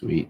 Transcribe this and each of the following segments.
Sweet.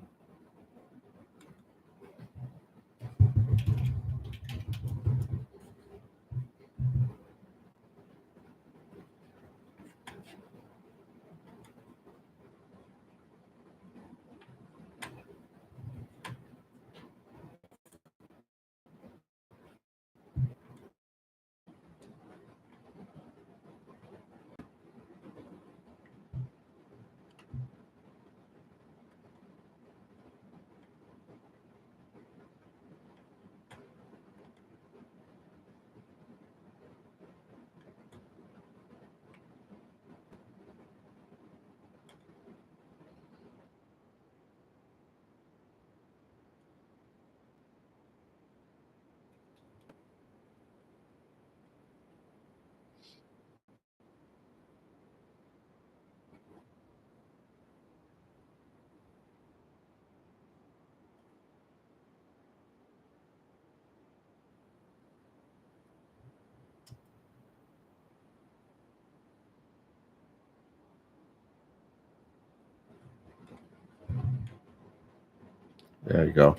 There you go.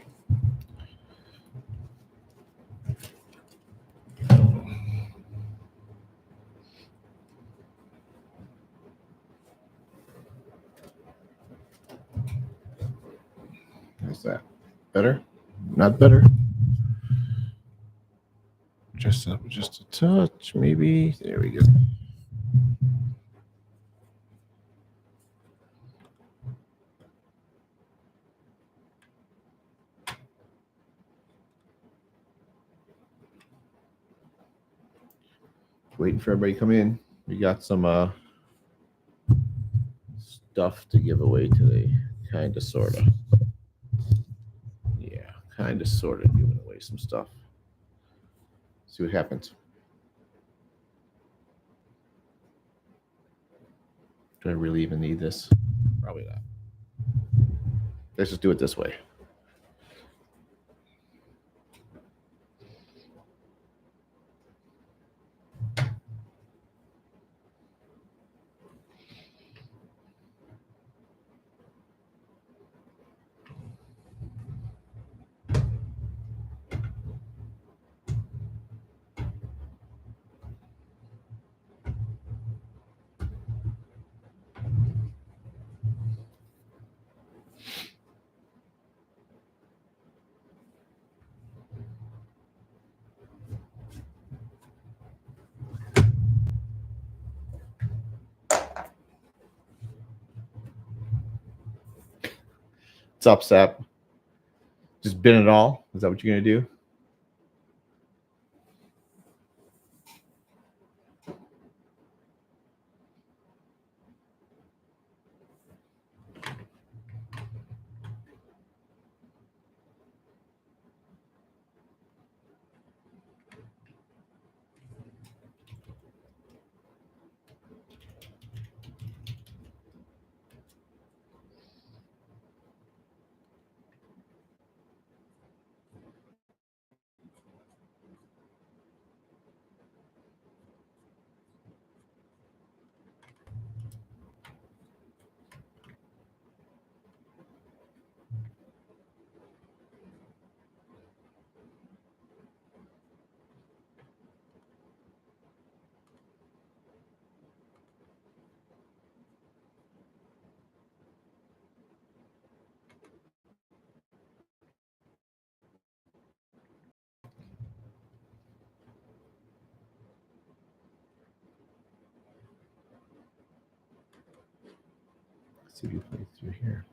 How's that? Better? Not better? Just a touch, maybe. There we go. Waiting for everybody to come in. We got some stuff to give away today. Kind of, sort of. Yeah, kind of, sort of giving away some stuff. See what happens. Do I really even need this? Probably not. Let's just do it this way. What's up, Sap? Just bin it all? Is that what you're going to do? Let's see if you play through here.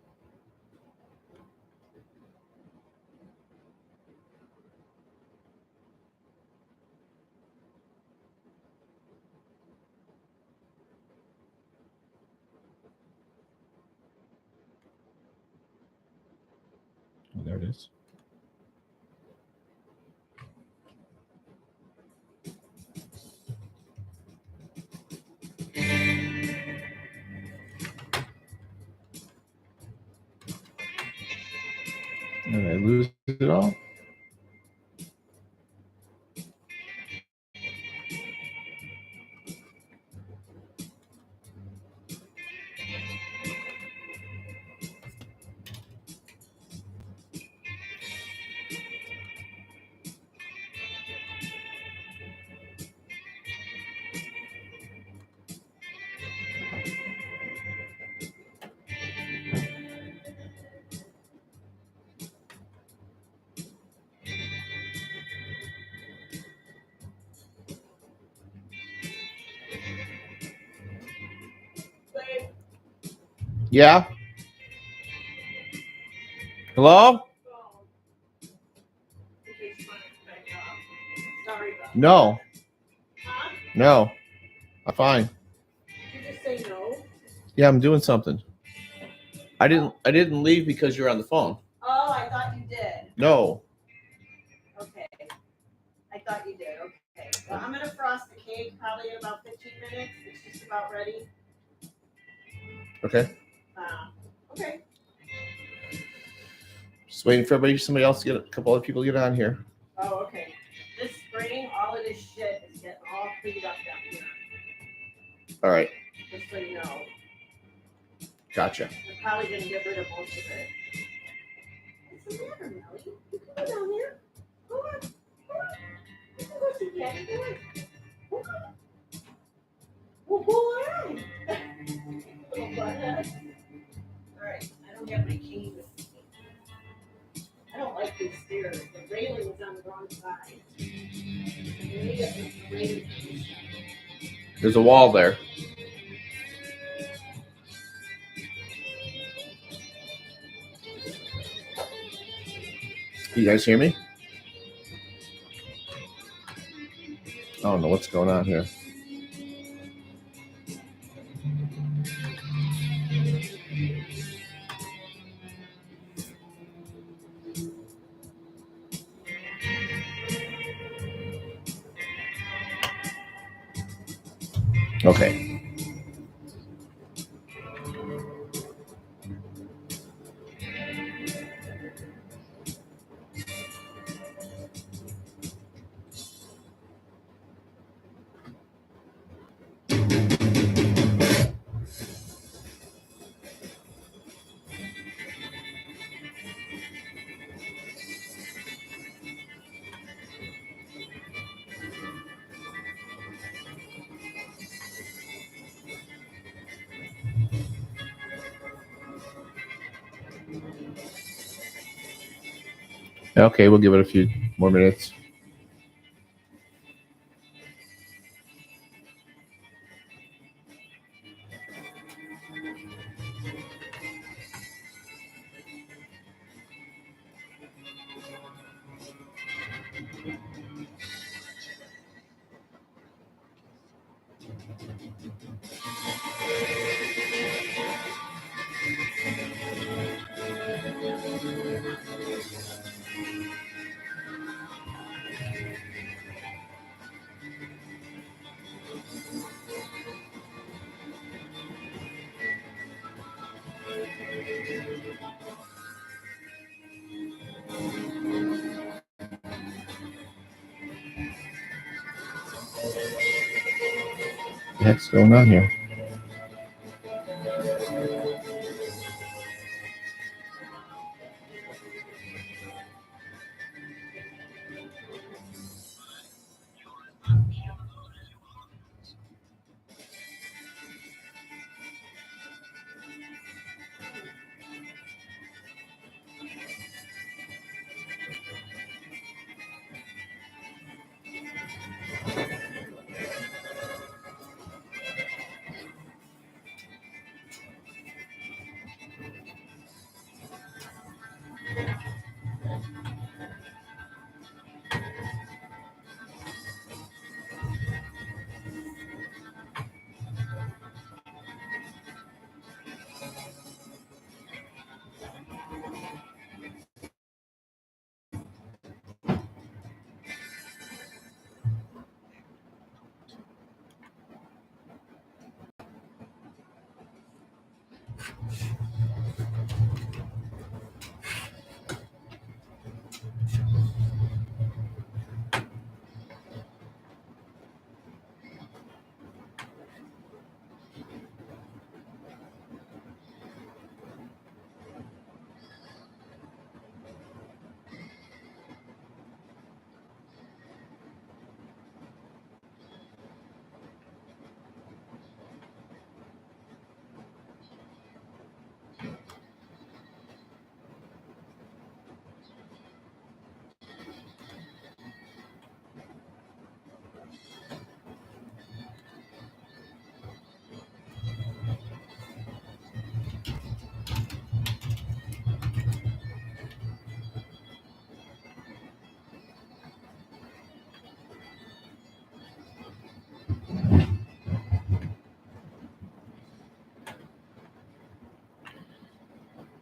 Oh, there it is. Did I lose it all? Yeah? Hello? No. No. I'm fine. Did you just say no? Yeah, I'm doing something. I didn't leave because you're on the phone. Oh, I thought you did. No. Okay. I thought you did. Okay. Well, I'm going to frost the cake probably in about 15 minutes. It's just about ready. Okay. Okay. Just waiting for somebody else to get a couple other people to get on here. Oh, okay. This spring, all of this shit is getting all cleaned up down here. All right. Just so you know. Gotcha. We're probably going to get rid of most of it. What's the matter, Melly? You can go down there. Go on. Go on. You can go see Daddy. Go on. Go on. Well, go on. Little butthead. All right. I don't have my cane with me. I don't like these stairs. The railing's on the wrong side. There's a wall there. You guys hear me? I don't know what's going on here. Okay. Okay, we'll give it a few more minutes. What the heck's going on here?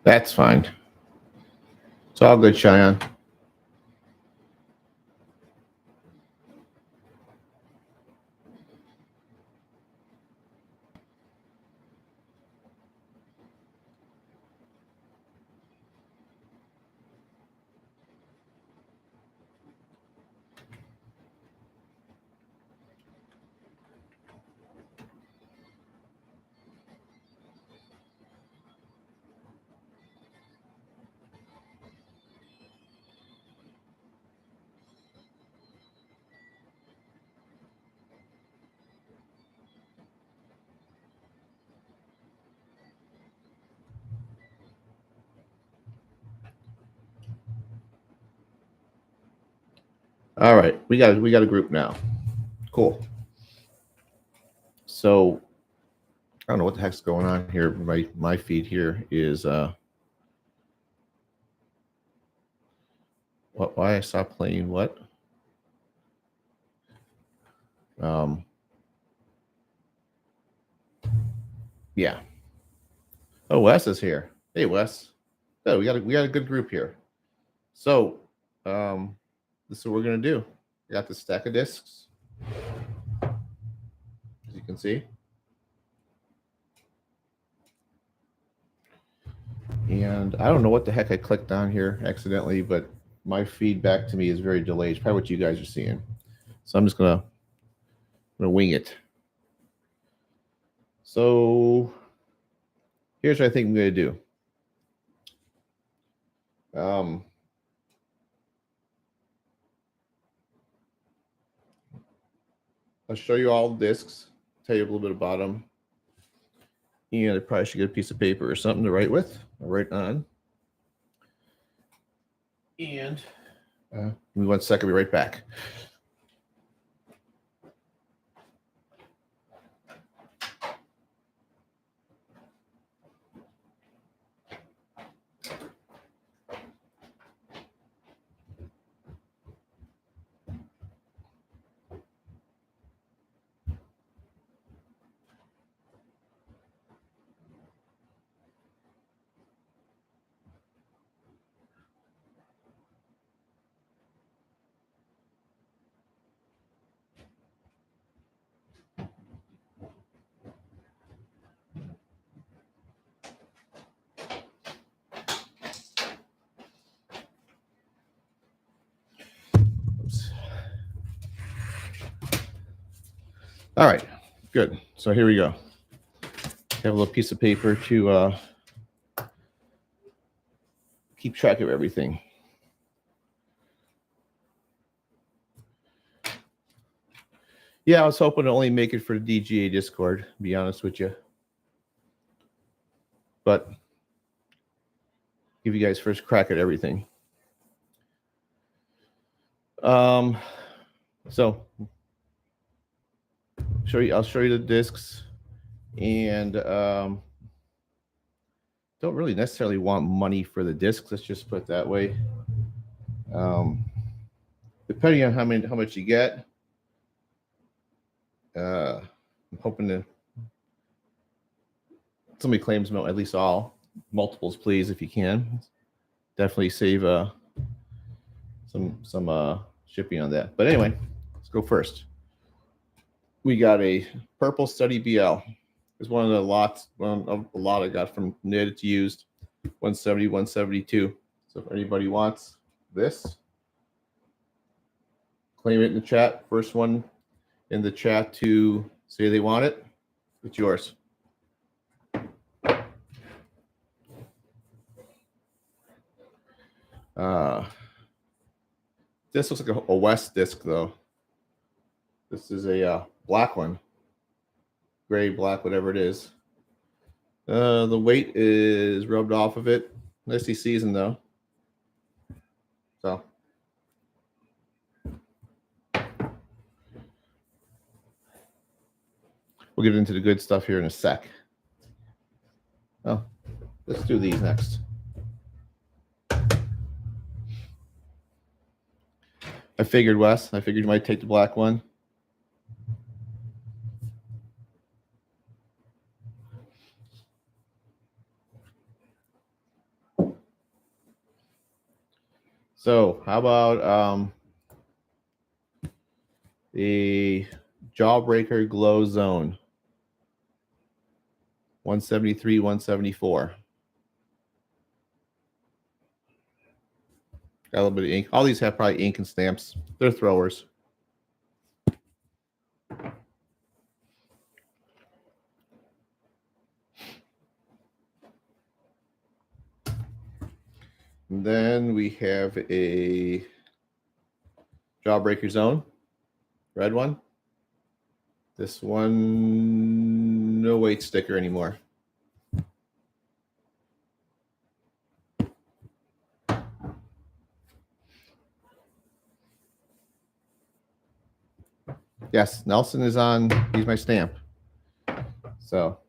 That's fine. It's all good, Cheyenne. All right, we got a group now. Cool. So I don't know what the heck's going on here. My feed here is why I stopped playing what? Yeah. Oh, Wes is here. Hey, Wes. Oh, we got a good group here. So this is what we're gonna do. We got the stack of discs, as you can see. And I don't know what the heck I clicked on here accidentally, but my feedback to me is very delayed. It's probably what you guys are seeing. So I'm just gonna wing it. So here's what I think I'm gonna do. I'll show you all the discs, tell you a little bit about them. And I probably should get a piece of paper or something to write with. I'll write on. And give me 1 second, I'll be right back. Oops. All right, good. So here we go. Have a little piece of paper to keep track of everything. Yeah, I was hoping to only make it for the DGA Discord, to be honest with you. But give you guys first crack at everything. So I'll show you the discs, and don't really necessarily want money for the discs. Let's just put it that way. Depending on how much you get, I'm hoping to somebody claims at least all multiples, please, if you can. Definitely save some shipping on that. But anyway, let's go first. We got a purple Study BL. It's one of a lot I got from Knit. It's used 170, 172. So if anybody wants this, claim it in the chat. First one in the chat to say they want it, it's yours. This looks like a West disc, though. This is a black one, gray, black, whatever it is. The weight is rubbed off of it. Nicely seasoned, though. So we'll get into the good stuff here in a sec. Oh, let's do these next. I figured, Wes. I figured you might take the black one. So how about the Jawbreaker Glow Zone? 173, 174. Got a little bit of ink. All these have probably ink and stamps. They're throwers. And then we have a Jawbreaker Zone, red one. This one, no weight sticker anymore. Yes, Nelson is on. He's my stamp. So.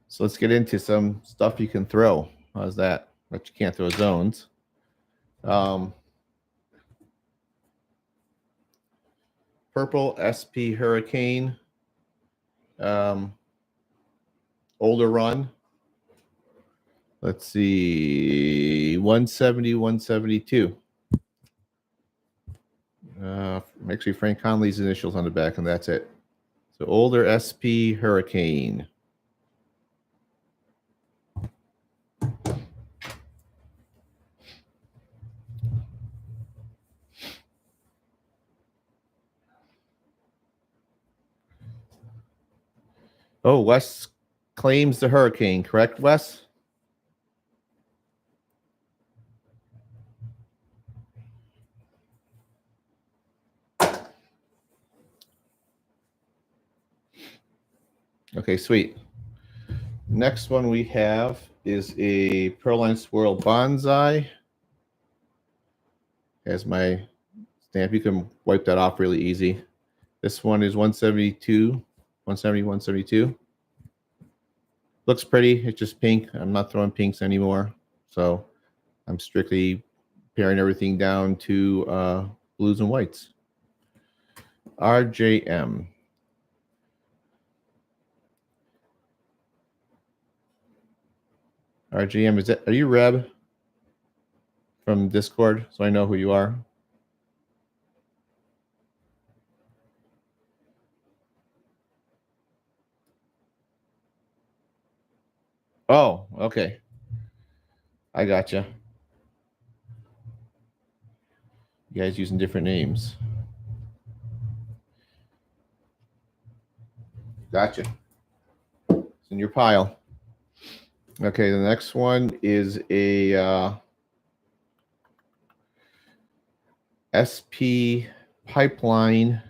So let's get into some stuff you can throw. How's that? But you can't throw zones. Purple SP Hurricane. Older run. Let's see. 170, 172. Actually, Frank Conley's initials on the back, and that's it. So older SP Hurricane. Oh, Wes claims the Hurricane, correct, Wes? Okay, sweet. Next one we have is a Pearline Swirl Bonsai. Has my stamp. You can wipe that off really easy. This one is 172, 170, 172. Looks pretty. It's just pink. I'm not throwing pinks anymore. So I'm strictly paring everything down to blues and whites. RJM. RGM, is that, are you Reb from Discord? So I know who you are. Oh, okay. I gotcha. You guys using different names. Gotcha. It's in your pile. Okay, the next one is a SP Pipeline,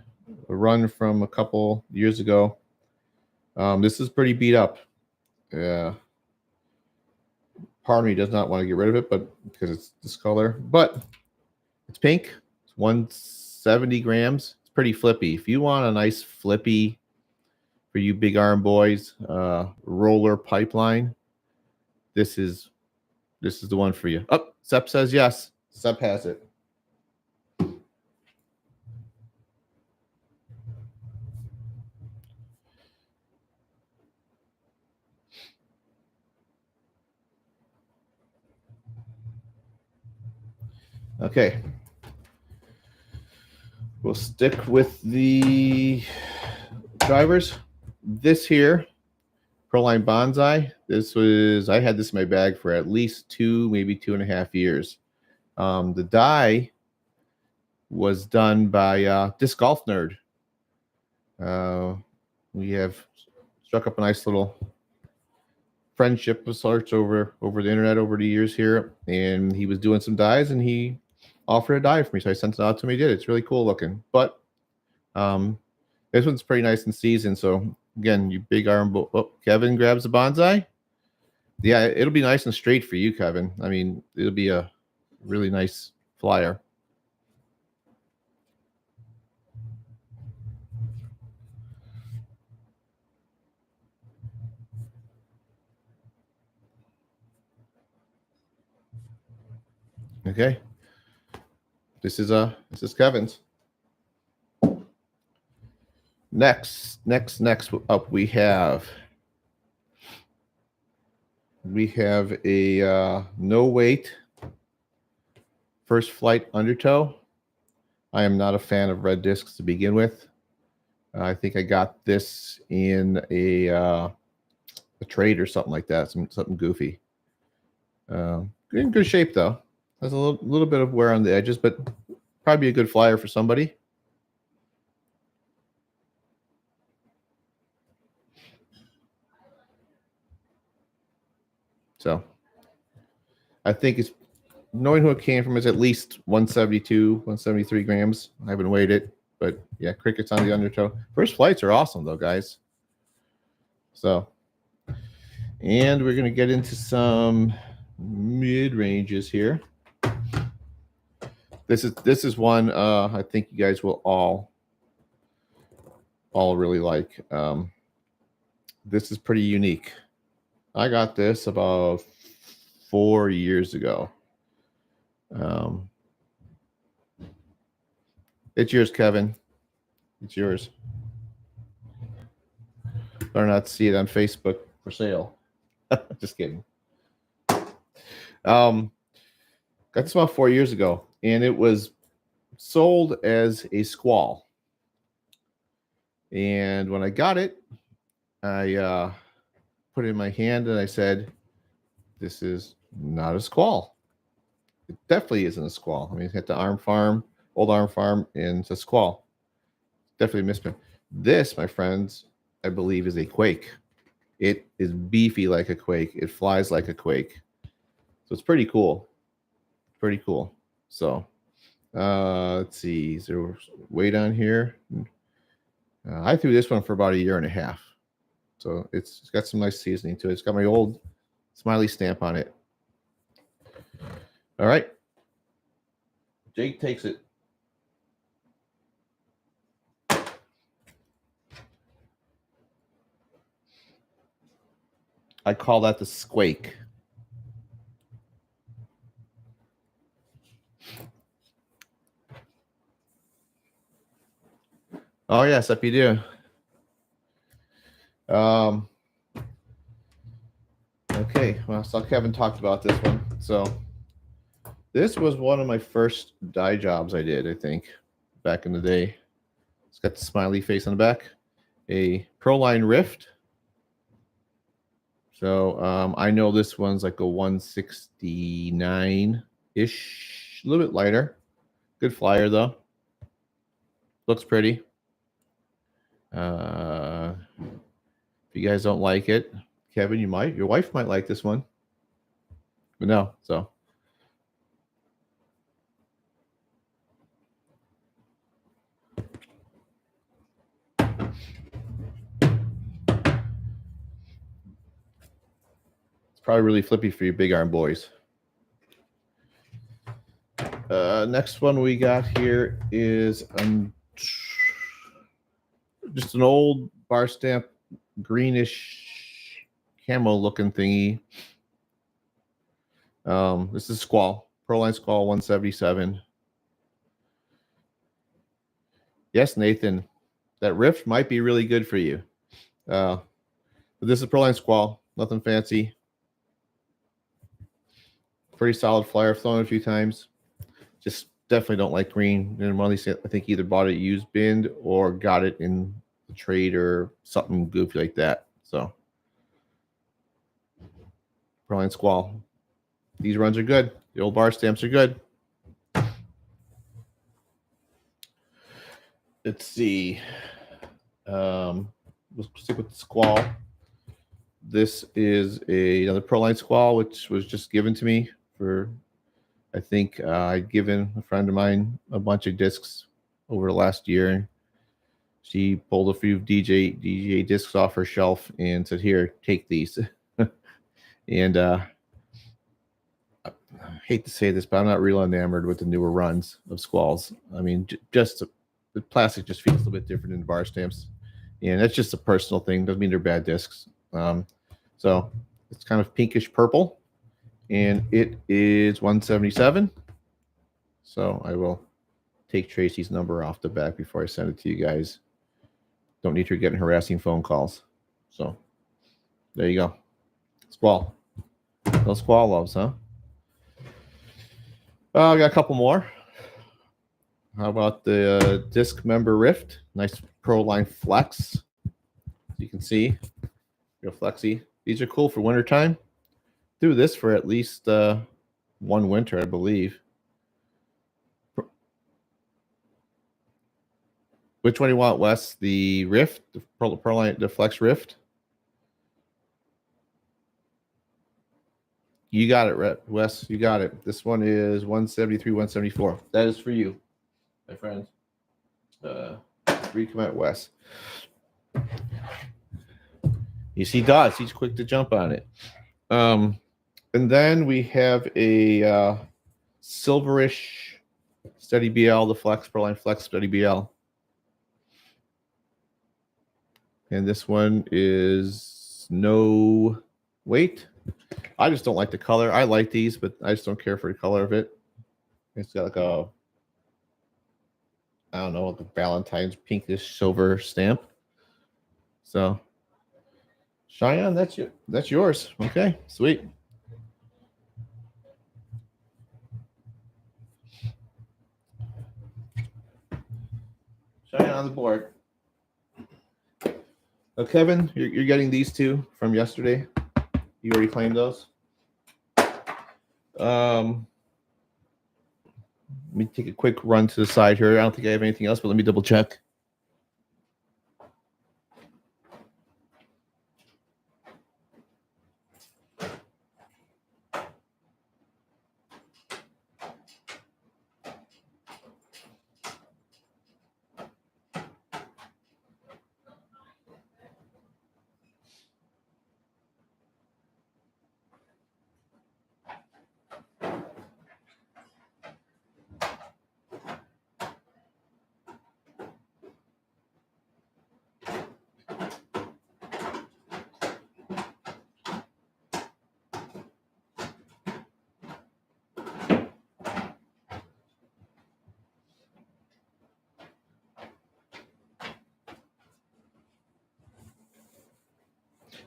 a run from a couple years ago. This is pretty beat up. Part of me does not want to get rid of it, but because it's this color. But it's pink. It's 170 grams. It's pretty flippy. If you want a nice flippy for you big arm boys, roller pipeline, this is the one for you. Oh, Sep says yes. Sep has it. Okay. We'll stick with the drivers. This here, Proline Bonsai. I had this in my bag for at least 2, maybe 2.5 years. The die was done by Disc Golf Nerd. We have struck up a nice little friendship of sorts over the internet over the years here, and he was doing some dies, and he offered a die for me, so I sent it out to him. He did. It's really cool looking, but this one's pretty nice and seasoned. So again, you big arm. Oh, Kevin grabs the bonsai. Yeah, it'll be nice and straight for you, Kevin. I mean, it'll be a really nice flyer. Okay. This is Kevin's. Next up we have a no weight first flight undertow. I am not a fan of red discs to begin with. I think I got this in a trade or something like that, something goofy. In good shape though. Has a little bit of wear on the edges, but probably a good flyer for somebody. So I think it's knowing who it came from is at least 172, 173 grams. I haven't weighed it, but yeah, crickets on the undertow. First flights are awesome though, guys. So, and we're gonna get into some mid ranges here. This is one I think you guys will all really like. This is pretty unique. I got this about 4 years ago. It's yours, Kevin. It's yours. Better not see it on Facebook for sale. Just kidding. Got this about 4 years ago, and it was sold as a squall. And when I got it, I put it in my hand and I said, this is not a squall. It definitely isn't a squall. I mean, it's got the old arm farm, and it's a squall. Definitely a misprint. This, my friends, I believe is a quake. It is beefy like a quake. It flies like a quake. So it's pretty cool. Pretty cool. So let's see. Is there weight on here? I threw this one for about 1.5 years. So it's got some nice seasoning to it. It's got my old smiley stamp on it. All right. Jake takes it. I call that the squake. Oh yes, if you do. Okay, well, I saw Kevin talked about this one. So this was one of my first dye jobs I did, I think, back in the day. It's got the smiley face on the back. A Proline Rift. So I know this one's like a 169-ish, a little bit lighter. Good flyer though. Looks pretty. If you guys don't like it, Kevin, your wife might like this one. But no, so. It's probably really flippy for you big arm boys. Next one we got here is just an old bar stamp greenish camo looking thingy. This is Squall, Proline Squall 177. Yes, Nathan, that Rift might be really good for you. But this is Proline Squall, nothing fancy. Pretty solid flyer, flown a few times. Just definitely don't like green. And one of these, I think either bought it used binned or got it in the trade or something goofy like that. So Proline Squall. These runs are good. The old bar stamps are good. Let's see. We'll stick with the Squall. This is another Proline Squall, which was just given to me for, I think I'd given a friend of mine a bunch of discs over the last year. She pulled a few DGA discs off her shelf and said, "Here, take these." And I hate to say this, but I'm not real enamored with the newer runs of Squalls. I mean, just the plastic just feels a little bit different than the bar stamps, and that's just a personal thing. Doesn't mean they're bad discs. So it's kind of pinkish purple, and it is 177. So I will take Tracy's number off the back before I send it to you guys. Don't need her getting harassing phone calls. So there you go. Squall. No squall loves, huh? I got a couple more. How about the disc member Rift? Nice Pro Line Flex. You can see, real flexy. These are cool for wintertime. Do this for at least one winter, I believe. Which one do you want, Wes? The Rift, the Pro Line, the Flex Rift? You got it, Wes. You got it. This one is 173, 174. That is for you, my friend. Recommit Wes. You see dots. He's quick to jump on it. And then we have a silverish Steady BL, the Flex Pro Line Flex Steady BL. And this one is no weight. I just don't like the color. I like these, but I just don't care for the color of it. It's got like a, I don't know, like a Valentine's pinkish silver stamp. So, Cheyenne, that's yours. Okay, sweet. Cheyenne on the board. Kevin, you're getting these two from yesterday. You already claimed those. Let me take a quick run to the side here. I don't think I have anything else, but let me double check.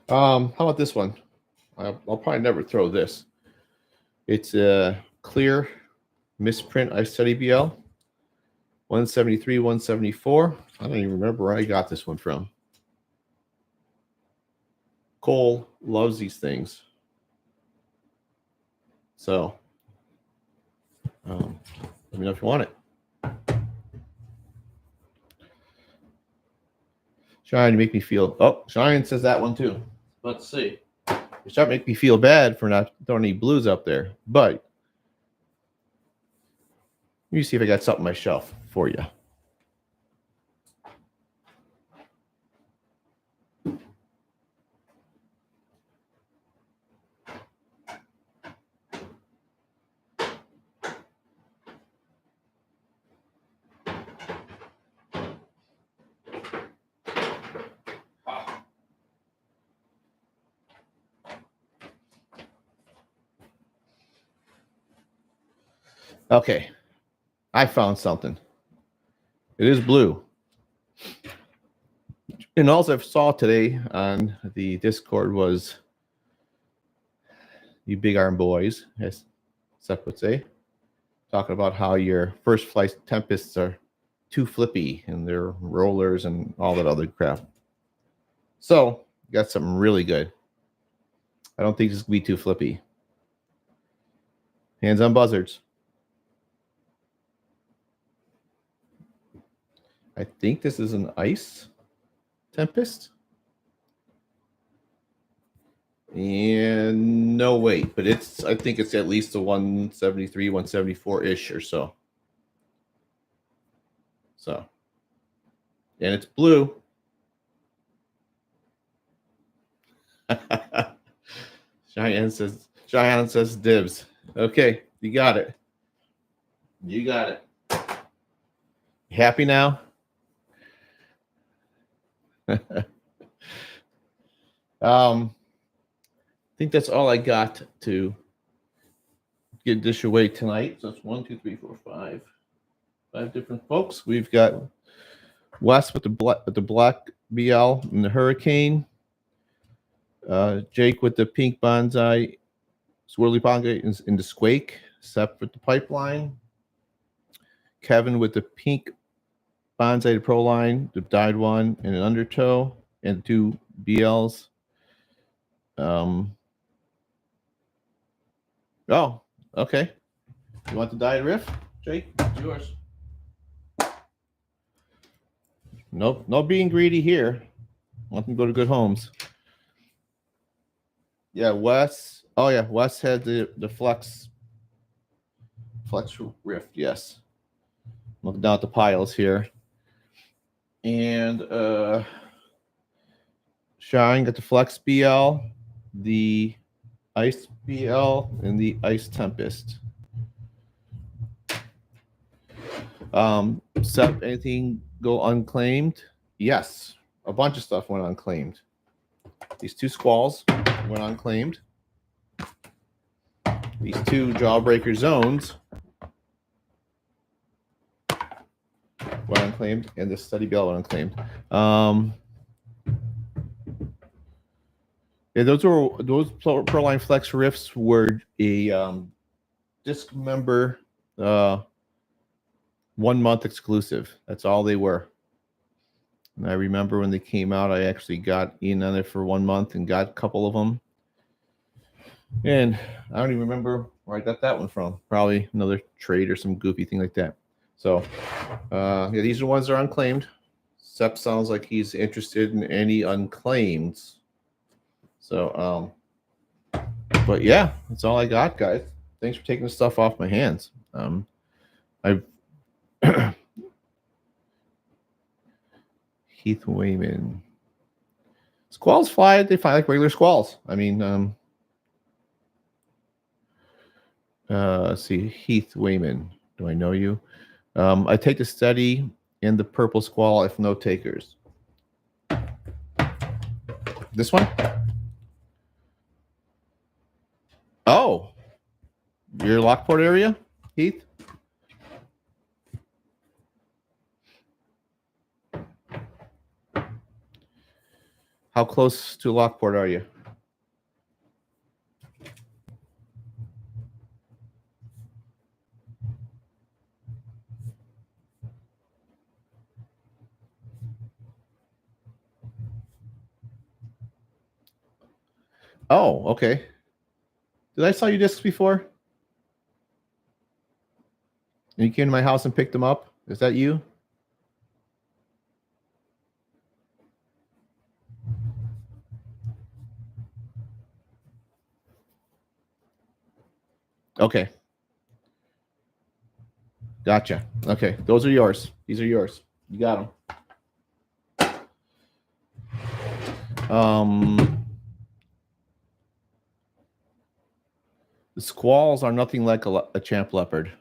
How about this one? I'll probably never throw this. It's a clear misprint I study BL 173, 174. I don't even remember where I got this one from. Cole loves these things. So let me know if you want it. Cheyenne, you make me feel. Oh, Cheyenne says that one too. Let's see. You start to make me feel bad for not throwing any blues up there, but let me see if I got something on my shelf for you. Okay, I found something. It is blue. And all I saw today on the Discord was you big arm boys, as Seth would say, talking about how your first flight Tempests are too flippy and they're rollers and all that other crap. So, got something really good. I don't think this will be too flippy. Hands on buzzards. I think this is an ice Tempest. And no weight, but I think it's at least a 173, 174-ish or so. So, and it's blue. Cheyenne says dibs. Okay, you got it. You got it. Happy now? I think that's all I got to get dish away tonight. So it's 1, 2, 3, 4, 5. 5 different folks. We've got Wes with the black BL and the Hurricane. Jake with the pink bonsai, swirly bonsai in the Squake. Sep with the Pipeline. Kevin with the pink bonsai, the Pro Line, the dyed one, and an Undertow, and 2 BLs. Oh, okay. You want the dyed riff, Jake? It's yours. Nope, no being greedy here. Want them to go to good homes. Yeah, Wes. Oh yeah, Wes had the flex rift. Yes. Looking down at the piles here. And Shine got the Flex BL, the Ice BL, and the Ice Tempest. Sep, anything go unclaimed? Yes, a bunch of stuff went unclaimed. These 2 squalls went unclaimed. These 2 Jawbreaker zones went unclaimed, and the Steady BL went unclaimed. Yeah, those Proline Flex riffs were a disc member 1 month exclusive. That's all they were. And I remember when they came out, I actually got in on it for 1 month and got a couple of them. And I don't even remember where I got that one from. Probably another trade or some goofy thing like that. So, yeah, these are the ones that are unclaimed. Sep sounds like he's interested in any unclaimed. So, but yeah, that's all I got, guys. Thanks for taking the stuff off my hands. I've Heath Wayman. Squalls fly. They fly like regular squalls. I mean, let's see. Heath Wayman. Do I know you? I take the Steady and the purple squall if no takers. This one? Oh, your Lockport area, Heath? How close to Lockport are you? Oh, okay. Did I sell you discs before? And you came to my house and picked them up? Is that you? Okay. Gotcha. Okay. Those are yours. These are yours. You got them. The squalls are nothing like a champ leopard.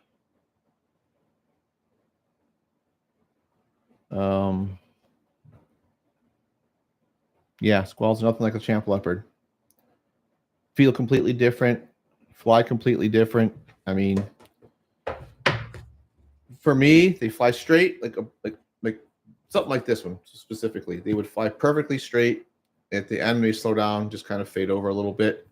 Yeah, squalls are nothing like a champ leopard. Feel completely different. Fly completely different. I mean, for me, they fly straight, like something like this one specifically. They would fly perfectly straight. At the end, they slow down, just kind of fade over a little bit.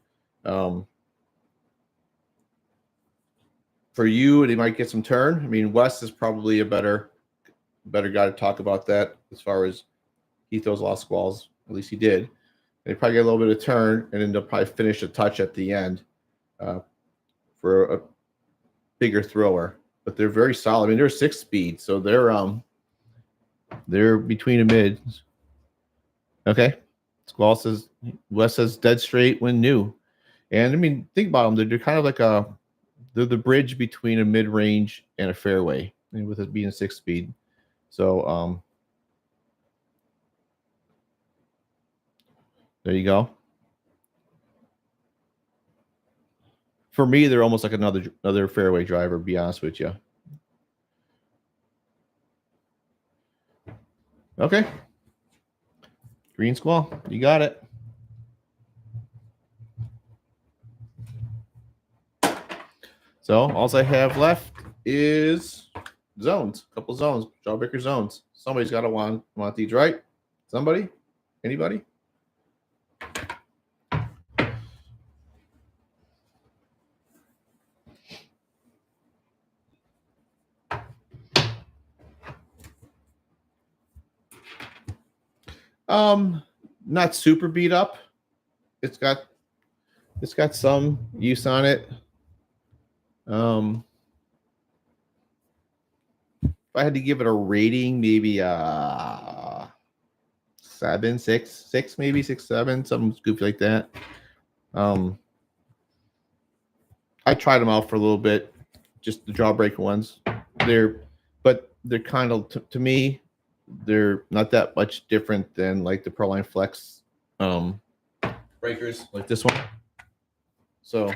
For you, they might get some turn. I mean, Wes is probably a better guy to talk about that as far as he throws a lot of squalls. At least he did. They probably get a little bit of turn, and then they'll probably finish a touch at the end for a bigger thrower. But they're very solid. I mean, they're 6-speed, so they're between the mids. Okay. Squall says Wes says dead straight when new. And I mean, think about them. They're kind of like they're the bridge between a mid-range and a fairway, and with it being a 6-speed. So there you go. For me, they're almost like another fairway driver, to be honest with you. Okay. Green squall, you got it. So all I have left is zones, a couple zones, jawbreaker zones. Somebody's got to want these, right? Somebody? Anybody? Not super beat up. It's got some use on it. If I had to give it a rating, maybe 7, 6, maybe 6, 7, something goofy like that. I tried them out for a little bit, just the jawbreaker ones. They're kind of to me, they're not that much different than like the Proline Flex breakers, like this one. So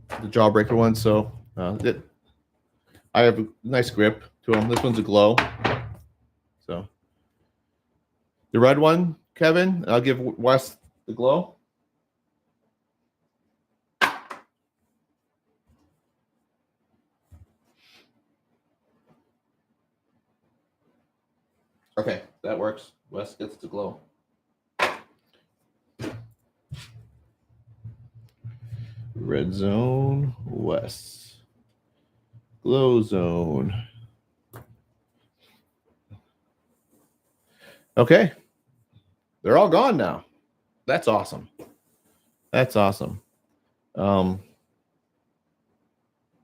the jawbreaker one. So I have a nice grip to them. This one's a glow. So the red one, Kevin, I'll give Wes the glow. Okay, that works. Wes gets the glow. Red zone, Wes. Glow zone. Okay. They're all gone now. That's awesome. That's awesome.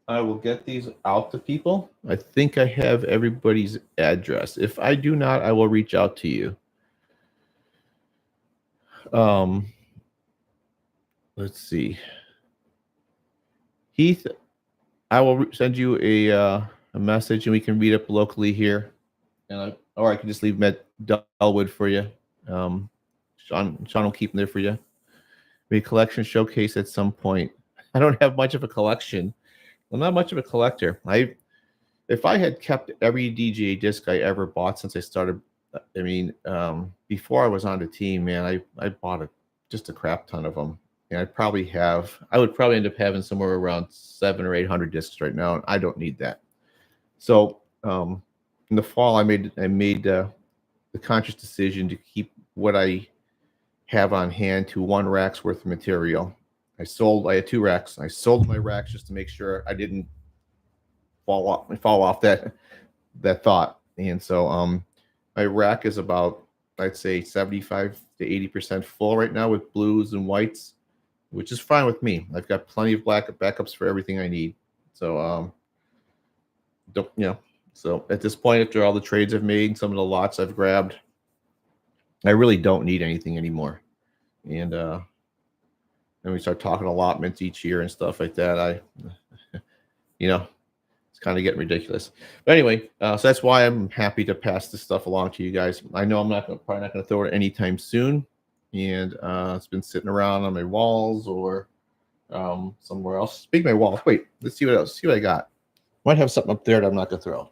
I will get these out to people. I think I have everybody's address. If I do not, I will reach out to you. Let's see. Heath, I will send you a message and we can meet up locally here. Or I can just leave them at Delwood for you. Sean will keep them there for you. Maybe collection showcase at some point. I don't have much of a collection. I'm not much of a collector. If I had kept every DGA disc I ever bought since I started, before I was on the team, man, I bought just a crap ton of them. And I would probably end up having somewhere around 700 or 800 discs right now, and I don't need that. So in the fall, I made the conscious decision to keep what I have on hand to 1 rack's worth of material. I had 2 racks. I sold my racks just to make sure I didn't fall off that thought. And so my rack is about, I'd say 75 to 80% full right now with blues and whites, which is fine with me. I've got plenty of black backups for everything I need. So so at this point, after all the trades I've made, some of the lots I've grabbed, I really don't need anything anymore. And then we start talking allotments each year and stuff like that. It's kind of getting ridiculous. But anyway, so that's why I'm happy to pass this stuff along to you guys. I know I'm probably not going to throw it anytime soon, and it's been sitting around on my walls or somewhere else. Speaking of my walls, wait, let's see what else. See what I got. Might have something up there that I'm not going to throw.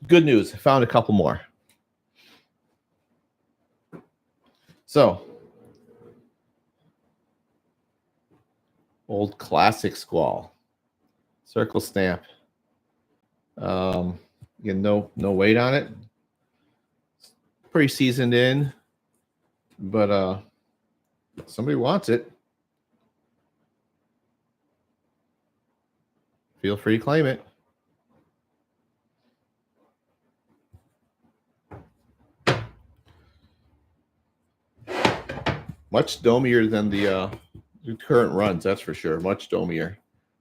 Good news. I found a couple more. So, old classic squall, circle stamp. Again, no weight on it. Pretty seasoned in, but somebody wants it. Feel free to claim it. Much domier than the current runs, that's for sure. Much domier.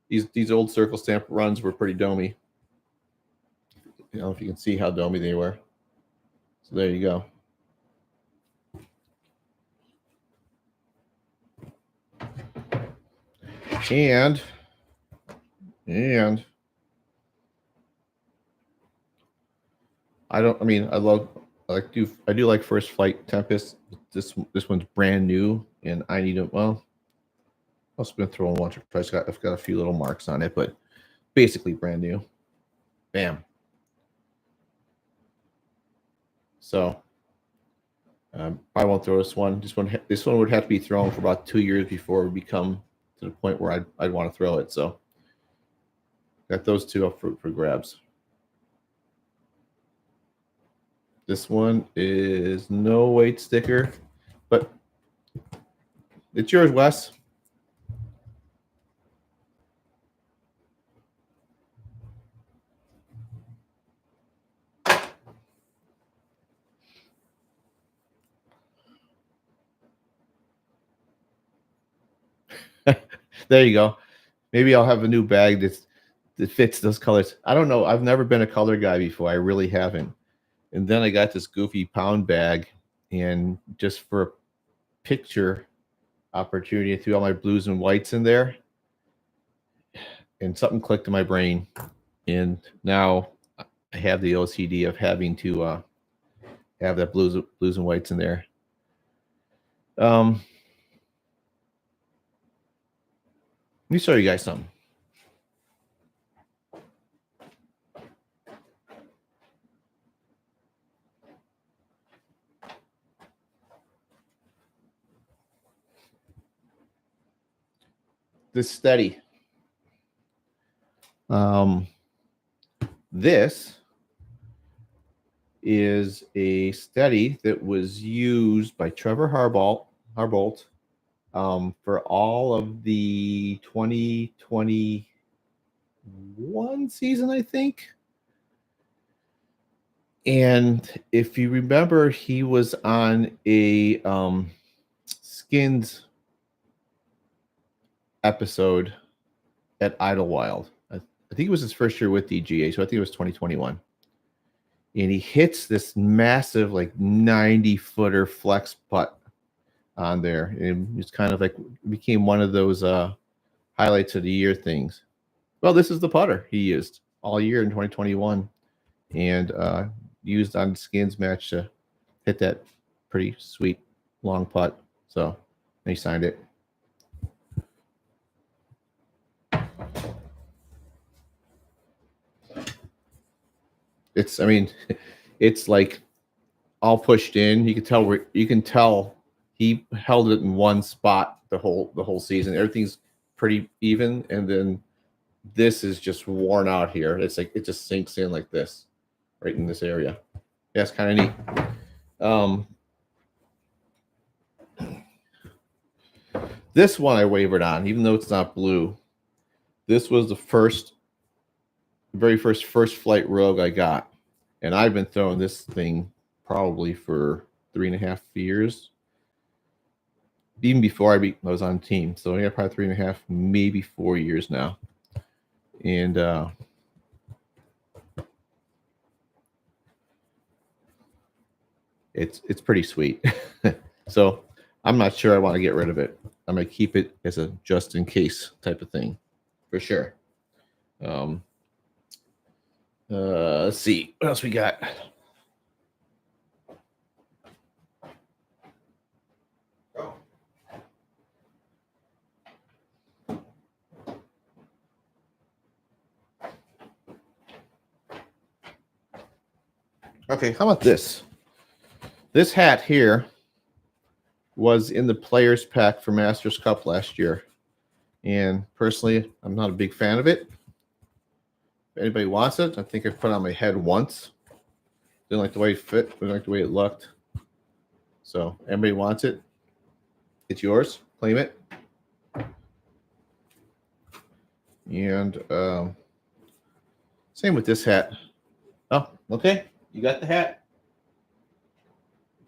These old circle stamp runs were pretty domy. I don't know if you can see how domy they were. So there you go. And I love I do like First Flight Tempest. This one's brand new, and I need to, well, I've been throwing once or twice. I've got a few little marks on it, but basically brand new. Bam. So I won't throw this one. This one would have to be thrown for about 2 years before it would become to the point where I'd want to throw it. So got those two up for grabs. This one is no weight sticker, but it's yours, Wes. There you go. Maybe I'll have a new bag that fits those colors. I don't know. I've never been a color guy before. I really haven't. And then I got this goofy pound bag, and just for a picture opportunity, I threw all my blues and whites in there, and something clicked in my brain. And now I have the OCD of having to have that blues and whites in there. Let me show you guys something. This steady. This is a steady that was used by Trevor Harbolt for all of the 2021 season, I think. And if you remember, he was on a Skins episode at Idlewild. I think it was his first year with DGA, so I think it was 2021. And he hits this massive, like 90-footer flex putt on there. And it's kind of like became one of those highlights of the year things. Well, this is the putter he used all year in 2021, and used on the Skins match to hit that pretty sweet long putt. So he signed it. It's, I mean, it's like all pushed in. You can tell he held it in one spot the whole season. Everything's pretty even, and then this is just worn out here. It's like it just sinks in like this, right in this area. Yeah, it's kind of neat. This one I wavered on, even though it's not blue. This was the very first flight Rogue I got, and I've been throwing this thing probably for 3.5 years, even before I was on team. So yeah, probably 3.5, maybe 4 years now, and it's pretty sweet. So I'm not sure I want to get rid of it. I'm gonna keep it as a just in case type of thing, for sure. Let's see what else we got. Okay, how about this? This hat here was in the players pack for Masters Cup last year, and personally, I'm not a big fan of it. If anybody wants it, I think I put it on my head once. Didn't like the way it fit. Didn't like the way it looked. So anybody wants it, it's yours. Claim it. And same with this hat. Oh, okay. You got the hat.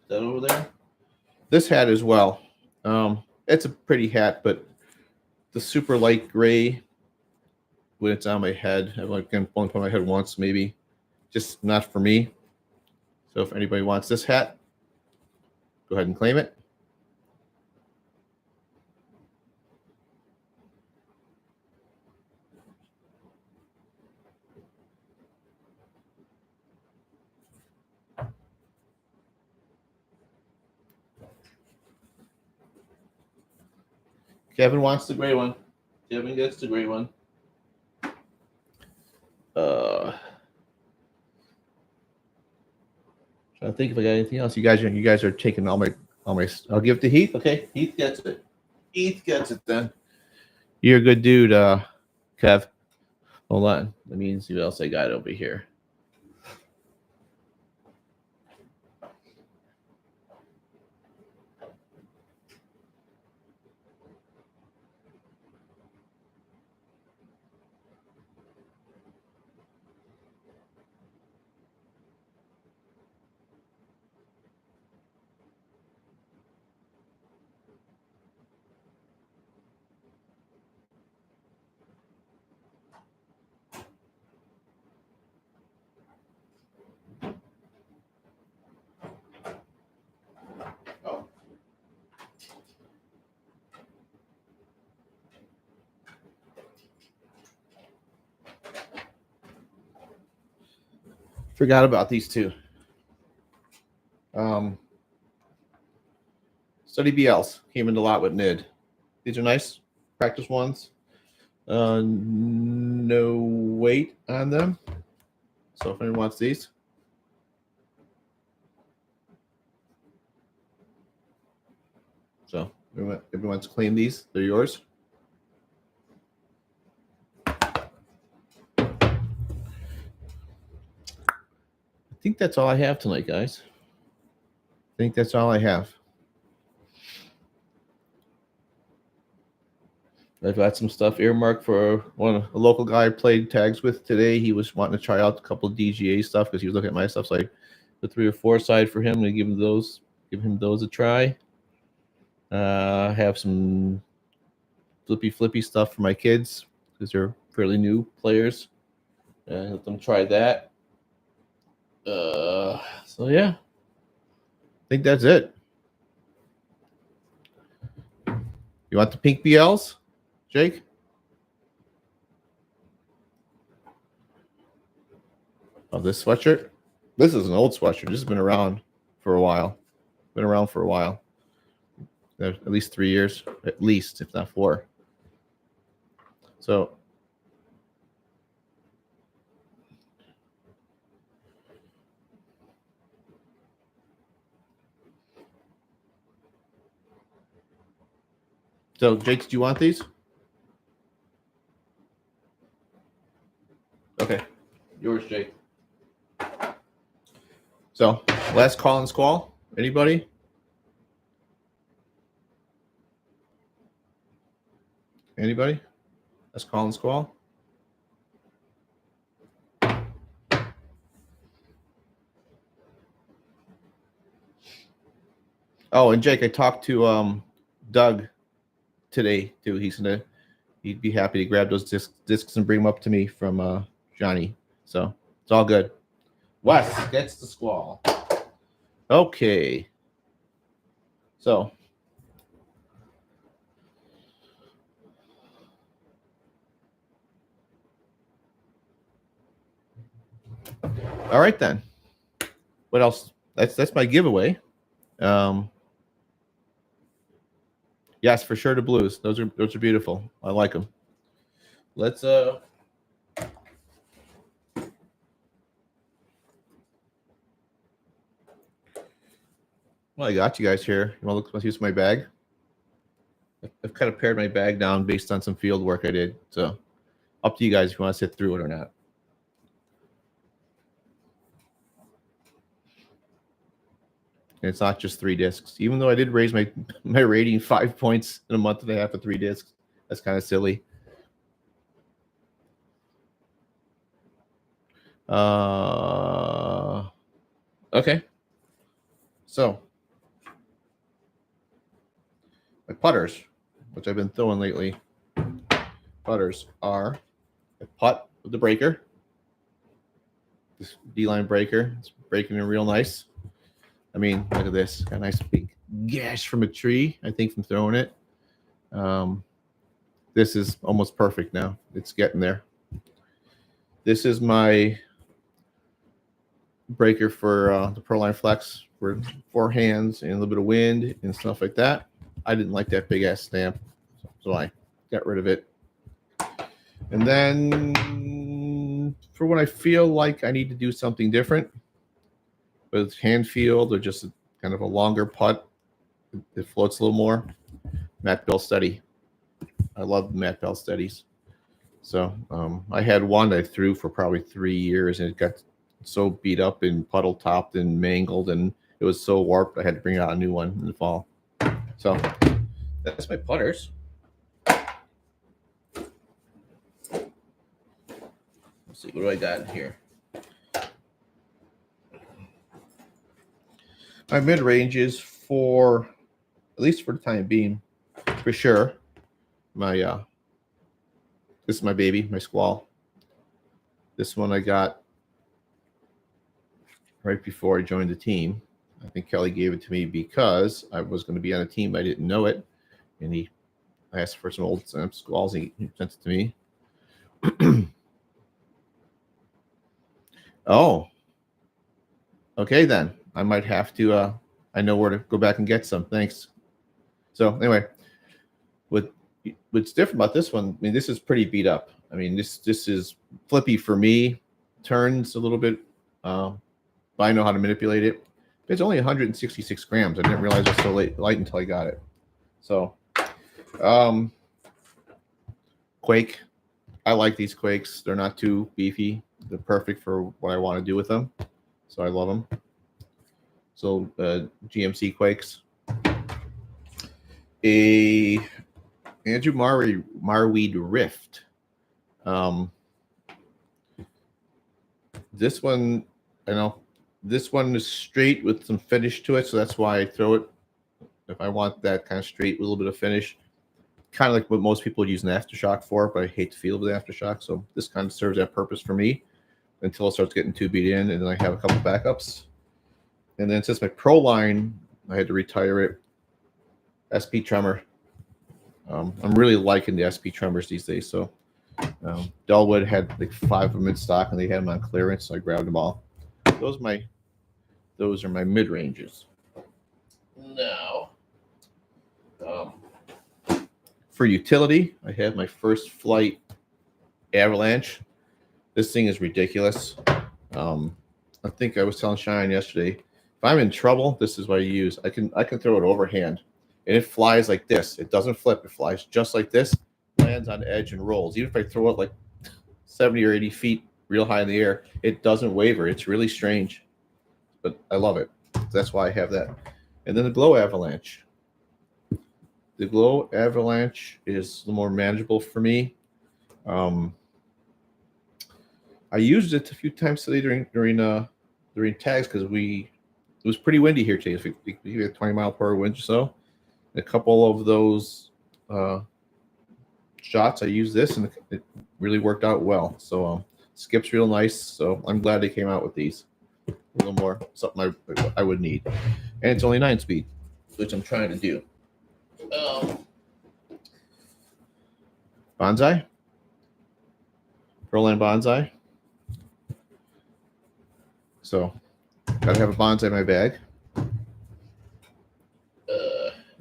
Is that over there? This hat as well. It's a pretty hat, but the super light gray when it's on my head, I've only put my head once, maybe. Just not for me. So if anybody wants this hat, go ahead and claim it. Kevin wants the gray one. Kevin gets the gray one. Trying to think if I got anything else. You guys are taking all my. I'll give it to Heath. Okay, Heath gets it. Heath gets it then. You're a good dude, Kev. Hold on. Let me see what else I got over here. Forgot about these two. Study BLs came in a lot with NID. These are nice practice ones. No weight on them. So if anyone wants these. So everyone's claimed these. They're yours. I think that's all I have tonight, guys. I think that's all I have. I've got some stuff earmarked for a local guy I played tags with today. He was wanting to try out a couple of DGA stuff because he was looking at my stuff. So I put 3 or 4 aside for him and give him those a try. Have some flippy stuff for my kids because they're fairly new players. Let them try that. So yeah, I think that's it. You want the pink BLs, Jake? Oh, this sweatshirt? This is an old sweatshirt. This has been around for a while. At least 3 years, at least, if not 4. So Jake, do you want these? Okay, yours, Jake. So last call and squall. Anybody? Anybody? Last call and squall. Oh, and Jake, I talked to Doug today too. He'd be happy to grab those discs and bring them up to me from Johnny. So it's all good. Wes gets the squall. Okay. So all right then. What else? That's my giveaway. Yes, for sure, the blues. Those are beautiful. I like them. Let's well, I got you guys here. You want to use my bag? I've kind of pared my bag down based on some field work I did. So up to you guys if you want to sit through it or not. And it's not just 3 discs. Even though I did raise my rating 5 points in a month and a half of 3 discs. That's kind of silly. Okay. So my putters, which I've been throwing lately. Putters are a putt with the breaker. This D-line breaker. It's breaking in real nice. I mean, look at this. Got a nice big gash from a tree, I think, from throwing it. This is almost perfect now. It's getting there. This is my breaker for the Proline Flex for 4 hands and a little bit of wind and stuff like that. I didn't like that big ass stamp, So I got rid of it. And then for when I feel like I need to do something different, with hand field or just kind of a longer putt, it floats a little more. Matt Bell Steady. I love Matt Bell Steadies. So I had one I threw for probably 3 years, and it got so beat up and puddle topped and mangled, and it was so warped I had to bring out a new one in the fall. So that's my putters. Let's see, what do I got in here? My mid ranges for, at least for the time being, for sure. My this is my baby, my Squall. This one I got right before I joined the team. I think Kelly gave it to me because I was going to be on a team. I didn't know it, and he asked for some old Squalls. He sent it to me. Oh, okay then. I might have to. I know where to go back and get some. Thanks. So anyway, what's different about this one? I mean, this is pretty beat up. I mean, this is flippy for me. Turns a little bit, but I know how to manipulate it. It's only 166 grams. I didn't realize it was so light until I got it. So, Quake. I like these Quakes. They're not too beefy. They're perfect for what I want to do with them. So I love them. So GMC Quakes. A Andrew Marweed Rift. This one, I know, this one is straight with some finish to it, so that's why I throw it. If I want that kind of straight with a little bit of finish, kind of like what most people use an aftershock for, but I hate the feel of the aftershock, so this kind of serves that purpose for me until it starts getting too beat in, and then I have a couple backups. And then since my Pro line, I had to retire it. SP Tremor. I'm really liking the SP Tremors these days. So Delwood had like 5 of them in stock, and they had them on clearance, so I grabbed them all. Those are my mid ranges. Now, for utility, I have my First Flight Avalanche. This thing is ridiculous. I think I was telling Cheyenne yesterday, if I'm in trouble, this is what I use. I can throw it overhand, and it flies like this. It doesn't flip. It flies just like this, lands on the edge and rolls. Even if I throw it like 70 or 80 feet real high in the air, it doesn't waver. It's really strange, but I love it. That's why I have that. And then the Glow Avalanche. The Glow Avalanche is the more manageable for me. I used it a few times today during tags because it was pretty windy here today. We had 20-mile-per-hour winds or so. A couple of those shots, I used this, and it really worked out well. So skips real nice. So I'm glad they came out with these. A little more something I would need, and it's only 9-speed, which I'm trying to do. Bonsai, Proline Bonsai. So, gotta have a bonsai in my bag.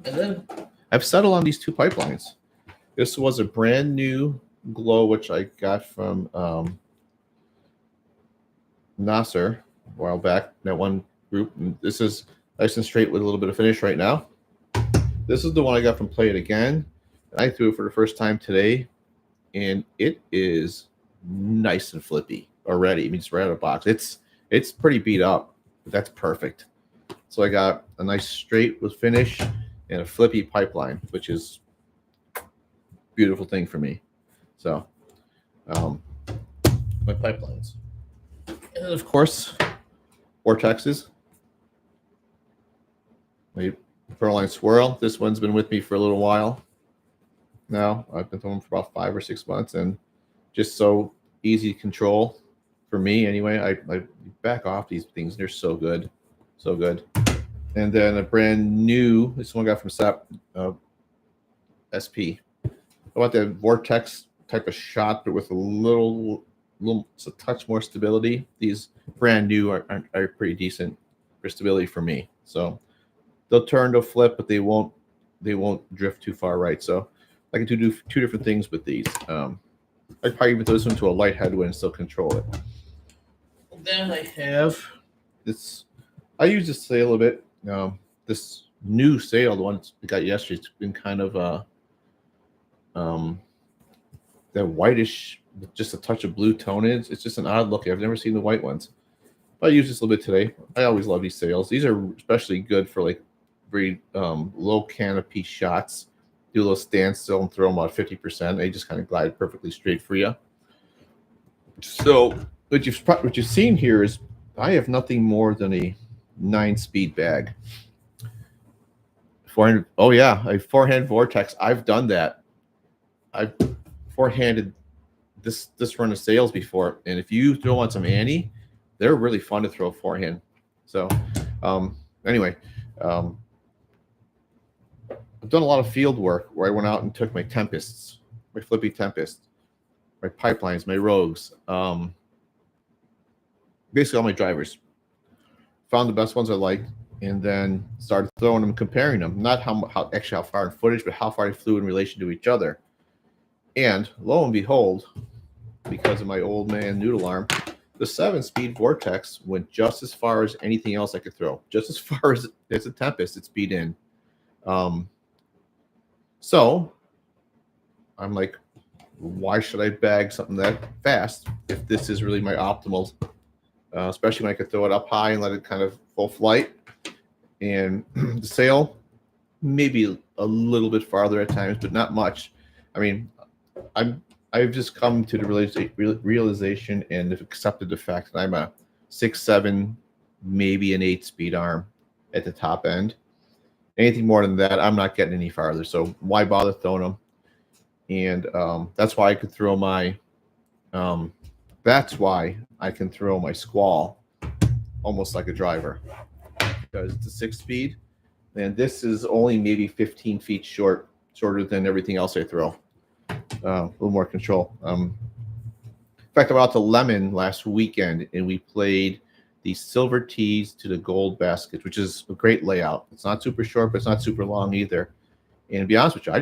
And then I've settled on these 2 pipelines. This was a brand new Glow, which I got from Nasser a while back, that one group. And this is nice and straight with a little bit of finish right now. This is the one I got from Play It Again. I threw it for the first time today, and it is nice and flippy already. I mean, it's right out of the box. It's pretty beat up, but that's perfect. So I got a nice straight with finish and a flippy pipeline, which is a beautiful thing for me. So my pipelines. And then, of course, Vortexes. My Proline Swirl. This one's been with me for a little while now. I've been throwing for about 5 or 6 months, and just so easy to control. For me, anyway, I back off these things. They're so good. So good. And then a brand new, this one I got from SAP SP. I want that Vortex type of shot, but with a little it's a touch more stability. These brand new are pretty decent for stability for me. So they'll turn, they'll flip, but they won't drift too far right. So I can do two different things with these. I'd probably even throw this one to a light headwind and still control it. Then I have this. I use this sail a bit. This new sail, the one I got yesterday, it's been kind of that whitish with just a touch of blue tone in it. It's just an odd look. I've never seen the white ones. But I use this a little bit today. I always love these sails. These are especially good for like very low canopy shots. Do a little standstill and throw them about 50%. They just kind of glide perfectly straight for you. So what you've seen here is I have nothing more than a 9-speed bag. 400. Oh yeah, a forehand vortex. I've done that. I've forehanded this run of sails before, and if you throw on some Annie, they're really fun to throw forehand. So anyway, I've done a lot of field work where I went out and took my Tempests, my Flippy Tempest, my Pipelines, my Rogues, basically all my drivers. Found the best ones I liked, and then started throwing them, comparing them. Not how far in footage, but how far they flew in relation to each other. And lo and behold, because of my old man noodle arm, the 7-speed Vortex went just as far as anything else I could throw. Just as far as a Tempest, it's beat in. So I'm like, why should I bag something that fast if this is really my optimal, especially when I could throw it up high and let it kind of full flight. And the sail, maybe a little bit farther at times, but not much. I mean, I've just come to the realization and have accepted the fact that I'm a 6-7, maybe an 8-speed arm at the top end. Anything more than that, I'm not getting any farther. So why bother throwing them? And that's why I could throw my. That's why I can throw my Squall almost like a driver, because it's a 6-speed, and this is only maybe 15 feet shorter than everything else I throw. A little more control. In fact, I went out to Lemon last weekend and we played the silver tees to the gold baskets, which is a great layout. It's not super short, but it's not super long either. And to be honest with you, I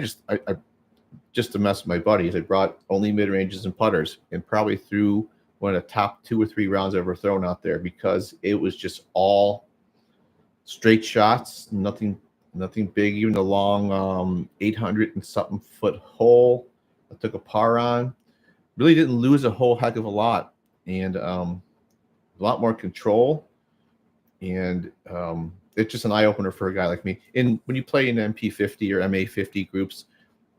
just to mess with my buddies, I brought only mid ranges and putters, and probably threw one of the top 2 or 3 rounds I've ever thrown out there, because it was just all straight shots, nothing big. Even the long 800 and something foot hole I took a par on, really didn't lose a whole heck of a lot, and a lot more control, and it's just an eye opener for a guy like me. And when you play in MP50 or MA50 groups,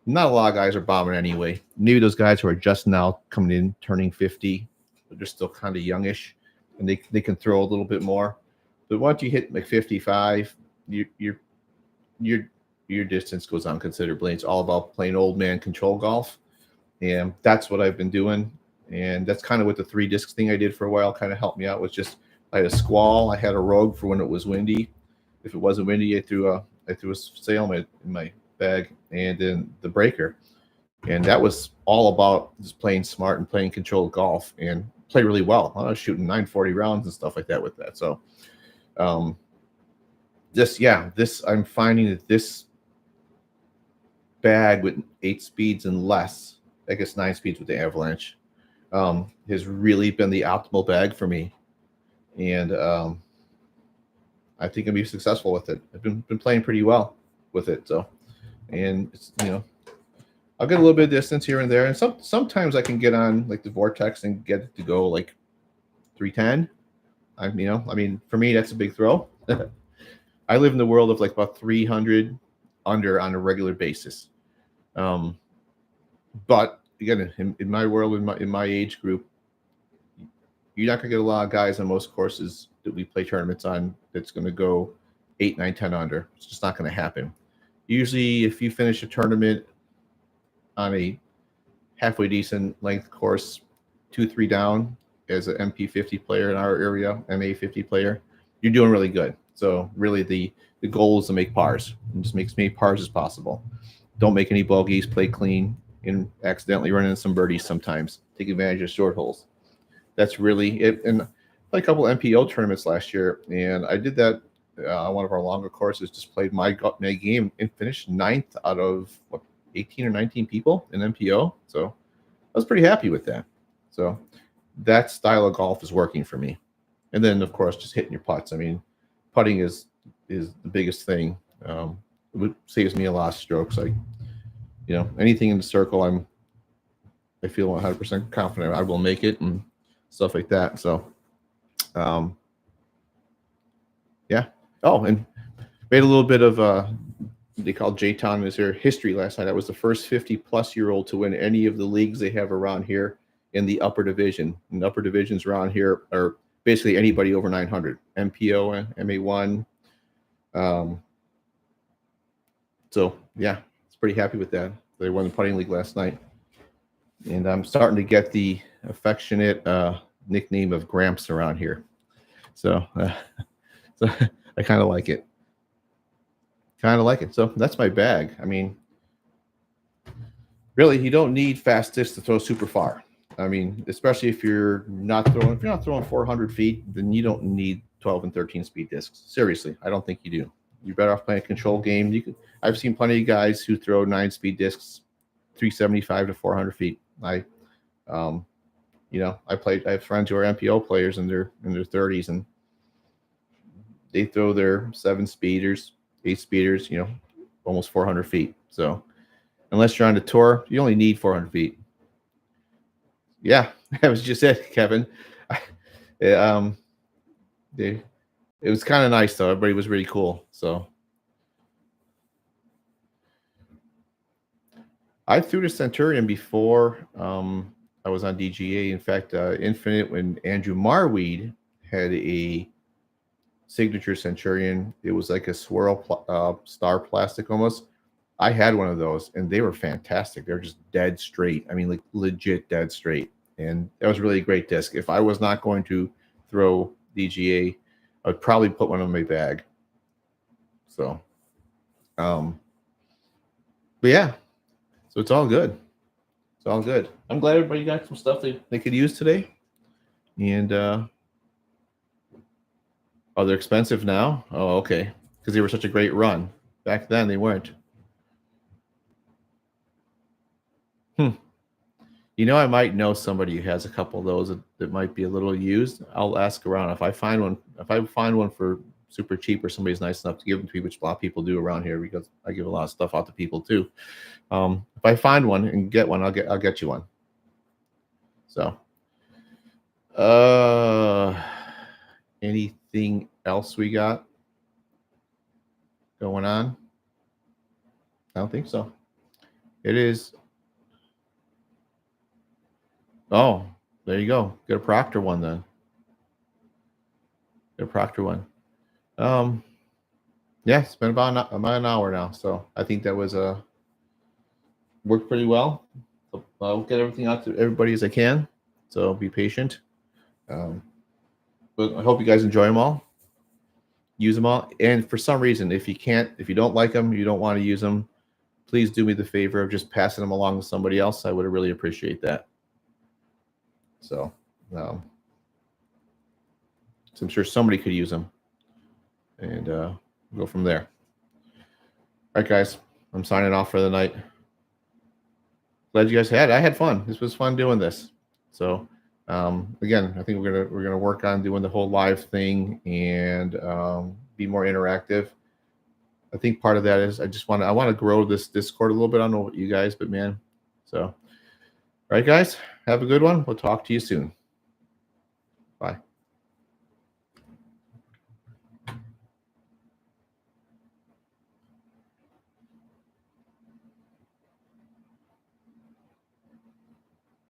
not a lot of guys are bombing anyway. Maybe those guys who are just now coming in, turning 50, but they're still kind of youngish, and they can throw a little bit more. But once you hit like 55, your distance goes on considerably. It's all about playing old man control golf, and that's what I've been doing. And that's kind of what the 3 discs thing I did for a while kind of helped me out. Was just I had a Squall, I had a Rogue for when it was windy. If it wasn't windy, I threw a sail in my bag, and then the breaker. And that was all about just playing smart and playing controlled golf, and play really well. I was shooting 940 rounds and stuff like that with that. So I'm finding that this bag with 8 speeds and less, I guess 9 speeds with the Avalanche, has really been the optimal bag for me. And I think I'll be successful with it. I've been playing pretty well with it. So, and it's, I'll get a little bit of distance here and there. And sometimes I can get on like the Vortex and get it to go like 310. I mean, for me, that's a big throw. I live in the world of like about 300 under on a regular basis. But again, in my world, in my age group, you're not gonna get a lot of guys on most courses that we play tournaments on that's gonna go 8, 9, 10 under. It's just not gonna happen. Usually, if you finish a tournament on a halfway decent length course, 2, 3 down as an MP50 player in our area, MA50 player, you're doing really good. So really the goal is to make pars, and just make as many pars as possible. Don't make any bogeys, play clean, and accidentally run into some birdies sometimes. Take advantage of short holes. That's really it. And I played a couple MPO tournaments last year, and I did that on one of our longer courses. Just played my game and finished 9th out of 18 or 19 people in MPO. So I was pretty happy with that. So that style of golf is working for me. And then, of course, just hitting your putts. I mean, putting is the biggest thing. It saves me a lot of strokes. Like, you know, anything in the circle, I feel 100% confident I will make it and stuff like that. So, yeah. Oh, and made a little bit of they called J-Town is their history last night. I was the first 50-plus-year-old to win any of the leagues they have around here in the upper division. And the upper divisions around here are basically anybody over 900, MPO, MA1. So, yeah, I was pretty happy with that. They won the putting league last night. And I'm starting to get the affectionate nickname of Gramps around here. So, so I kind of like it. So that's my bag. I mean, really, you don't need fast discs to throw super far. I mean, especially if you're not throwing 400 feet, then you don't need 12 and 13 speed discs. Seriously, I don't think you do. You're better off playing a control game. I've seen plenty of guys who throw 9-speed discs, 375 to 400 feet. I have friends who are MPO players in their 30s, and they throw their 7-speeders, 8-speeders, almost 400 feet. So unless you're on the tour, you only need 400 feet. Yeah, that was just it, Kevin. It was kind of nice, though. Everybody was really cool. So I threw the Centurion before I was on DGA. In fact, Infinite, when Andrew Marweed had a signature Centurion, it was like a swirl star plastic almost. I had one of those, and they were fantastic. They're just dead straight. I mean, like legit dead straight. And that was really a great disc. If I was not going to throw DGA, I would probably put one in my bag. So, but yeah, so it's all good. It's all good. I'm glad everybody got some stuff they could use today. And they're expensive now? Oh, okay. Because they were such a great run. Back then, they weren't. I might know somebody who has a couple of those that might be a little used. I'll ask around. If I find one for super cheap, or somebody's nice enough to give them to me, which a lot of people do around here because I give a lot of stuff out to people too. If I find one and get one, I'll get you one. So, anything else we got going on? I don't think so. It is. Oh, there you go. Get a Proctor one then. Get a Proctor one. Yeah, it's been about an hour now, so I think that was worked pretty well. So I'll get everything out to everybody as I can. So be patient. But I hope you guys enjoy them all. Use them all. And for some reason, if you don't like them, you don't want to use them, please do me the favor of just passing them along to somebody else. I would really appreciate that. So, so I'm sure somebody could use them, and go from there. All right, guys, I'm signing off for the night. Glad you guys I had fun. This was fun doing this. So, again, I think we're gonna work on doing the whole live thing and be more interactive. I think part of that is I want to grow this Discord a little bit. I don't know about you guys, but man, so all right, guys, have a good one. We'll talk to you soon.